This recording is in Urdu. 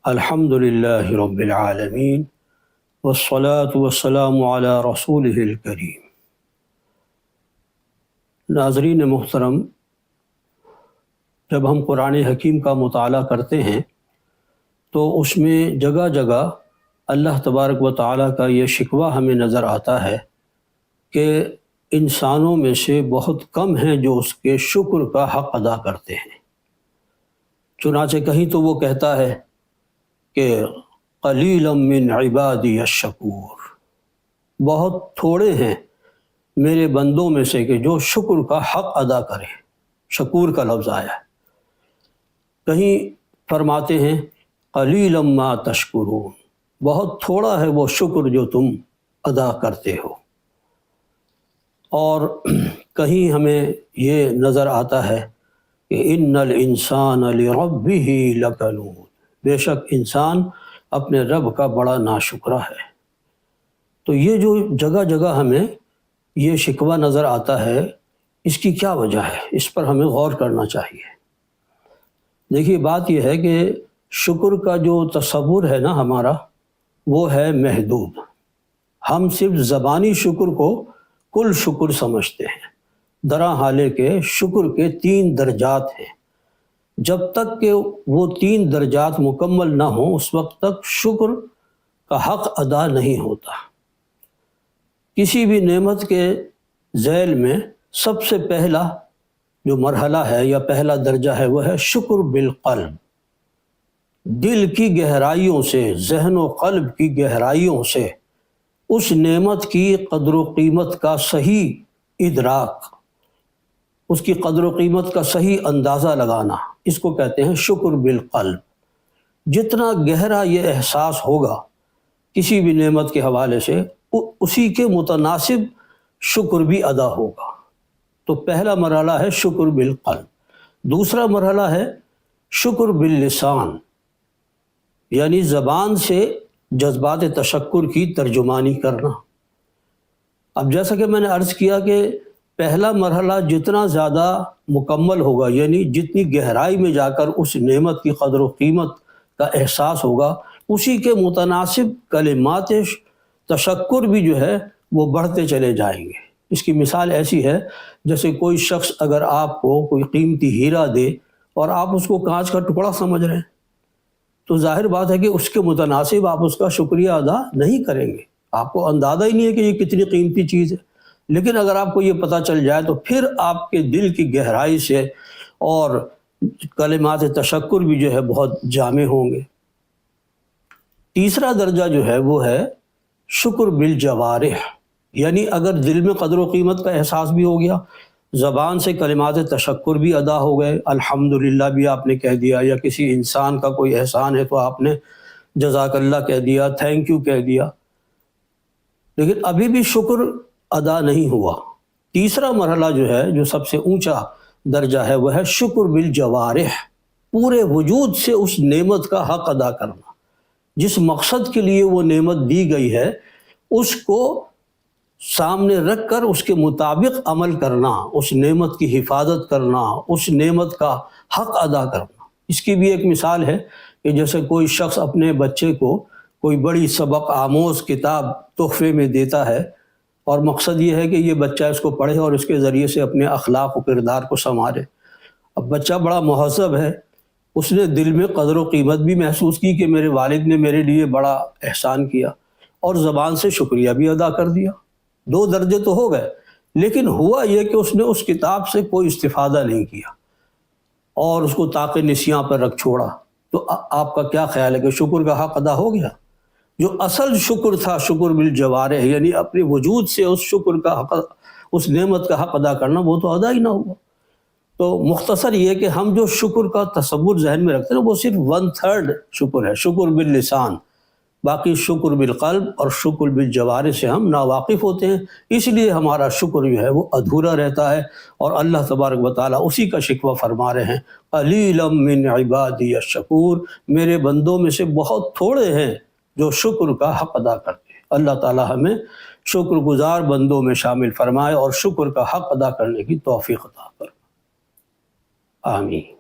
الحمدللہ رب العالمین والصلاة والسلام علی رسولہ الکریم۔ ناظرین محترم، جب ہم قرآن حکیم کا مطالعہ کرتے ہیں تو اس میں جگہ جگہ اللہ تبارک و تعالیٰ کا یہ شکوہ ہمیں نظر آتا ہے کہ انسانوں میں سے بہت کم ہیں جو اس کے شکر کا حق ادا کرتے ہیں۔ چنانچہ کہیں تو وہ کہتا ہے کہ قلیلا من عبادی الشکور، بہت تھوڑے ہیں میرے بندوں میں سے کہ جو شکر کا حق ادا کریں۔ شکور کا لفظ آیا ہے۔ کہیں فرماتے ہیں قلیلا ما تشکرون، بہت تھوڑا ہے وہ شکر جو تم ادا کرتے ہو۔ اور کہیں ہمیں یہ نظر آتا ہے کہ ان الانسان لربہ لکنود، بے شک انسان اپنے رب کا بڑا ناشکرہ ہے۔ تو یہ جو جگہ جگہ ہمیں یہ شکوہ نظر آتا ہے، اس کی کیا وجہ ہے؟ اس پر ہمیں غور کرنا چاہیے۔ دیکھیے، بات یہ ہے کہ شکر کا جو تصور ہے نا ہمارا، وہ ہے محدود۔ ہم صرف زبانی شکر کو کل شکر سمجھتے ہیں، درا حالے کہ شکر کے 3 درجات ہیں۔ جب تک کہ وہ 3 درجات مکمل نہ ہوں اس وقت تک شکر کا حق ادا نہیں ہوتا۔ کسی بھی نعمت کے ذیل میں سب سے پہلا جو مرحلہ ہے یا پہلا درجہ ہے وہ ہے شکر بالقلب۔ دل کی گہرائیوں سے، ذہن و قلب کی گہرائیوں سے اس نعمت کی قدر و قیمت کا صحیح ادراک، اس کی قدر و قیمت کا صحیح اندازہ لگانا، اس کو کہتے ہیں شکر بالقلب۔ جتنا گہرا یہ احساس ہوگا کسی بھی نعمت کے حوالے سے، اسی کے متناسب شکر بھی ادا ہوگا۔ تو پہلا مرحلہ ہے شکر بالقلب۔ دوسرا مرحلہ ہے شکر باللسان، یعنی زبان سے جذبات تشکر کی ترجمانی کرنا۔ اب جیسا کہ میں نے عرض کیا کہ پہلا مرحلہ جتنا زیادہ مکمل ہوگا، یعنی جتنی گہرائی میں جا کر اس نعمت کی قدر و قیمت کا احساس ہوگا، اسی کے متناسب کلمات تشکر بھی جو ہے وہ بڑھتے چلے جائیں گے۔ اس کی مثال ایسی ہے جیسے کوئی شخص اگر آپ کو کوئی قیمتی ہیرا دے اور آپ اس کو کانچ کا ٹکڑا سمجھ رہے ہیں، تو ظاہر بات ہے کہ اس کے متناسب آپ اس کا شکریہ ادا نہیں کریں گے۔ آپ کو اندازہ ہی نہیں ہے کہ یہ کتنی قیمتی چیز ہے۔ لیکن اگر آپ کو یہ پتہ چل جائے تو پھر آپ کے دل کی گہرائی سے اور کلمات تشکر بھی جو ہے بہت جامع ہوں گے۔ تیسرا درجہ جو ہے وہ ہے شکر بالجوارح، یعنی اگر دل میں قدر و قیمت کا احساس بھی ہو گیا، زبان سے کلمات تشکر بھی ادا ہو گئے، الحمدللہ بھی آپ نے کہہ دیا، یا کسی انسان کا کوئی احسان ہے تو آپ نے جزاک اللہ کہہ دیا، تھینک یو کہہ دیا، لیکن ابھی بھی شکر ادا نہیں ہوا۔ تیسرا مرحلہ جو ہے، جو سب سے اونچا درجہ ہے، وہ ہے شکر بالجوارح، پورے وجود سے اس نعمت کا حق ادا کرنا۔ جس مقصد کے لیے وہ نعمت دی گئی ہے اس کو سامنے رکھ کر اس کے مطابق عمل کرنا، اس نعمت کی حفاظت کرنا، اس نعمت کا حق ادا کرنا۔ اس کی بھی ایک مثال ہے کہ جیسے کوئی شخص اپنے بچے کو کوئی بڑی سبق آموز کتاب تحفے میں دیتا ہے، اور مقصد یہ ہے کہ یہ بچہ اس کو پڑھے اور اس کے ذریعے سے اپنے اخلاق و کردار کو سنوارے۔ اب بچہ بڑا مہذب ہے، اس نے دل میں قدر و قیمت بھی محسوس کی کہ میرے والد نے میرے لیے بڑا احسان کیا، اور زبان سے شکریہ بھی ادا کر دیا۔ 2 درجے تو ہو گئے، لیکن ہوا یہ کہ اس نے اس کتاب سے کوئی استفادہ نہیں کیا اور اس کو طاق نسیاں پر رکھ چھوڑا۔ تو آپ کا کیا خیال ہے کہ شکر کا حق ادا ہو گیا؟ جو اصل شکر تھا، شکر بالجوارح، یعنی اپنے وجود سے اس شکر کا حق، اس نعمت کا حق ادا کرنا، وہ تو ادا ہی نہ ہوا۔ تو مختصر یہ کہ ہم جو شکر کا تصور ذہن میں رکھتے ہیں وہ صرف 1/3 شکر ہے، شکر باللسان۔ باقی شکر بالقلب اور شکر بالجوارح سے ہم ناواقف ہوتے ہیں، اس لیے ہمارا شکر جو ہے وہ ادھورا رہتا ہے، اور اللہ تبارک و تعالیٰ اسی کا شکوہ فرما رہے ہیں، قلیلا من عبادی الشکور، میرے بندوں میں سے بہت تھوڑے ہیں جو شکر کا حق ادا کرتے ہیں۔ اللہ تعالیٰ ہمیں شکر گزار بندوں میں شامل فرمائے اور شکر کا حق ادا کرنے کی توفیق عطا فرمائے۔ آمین۔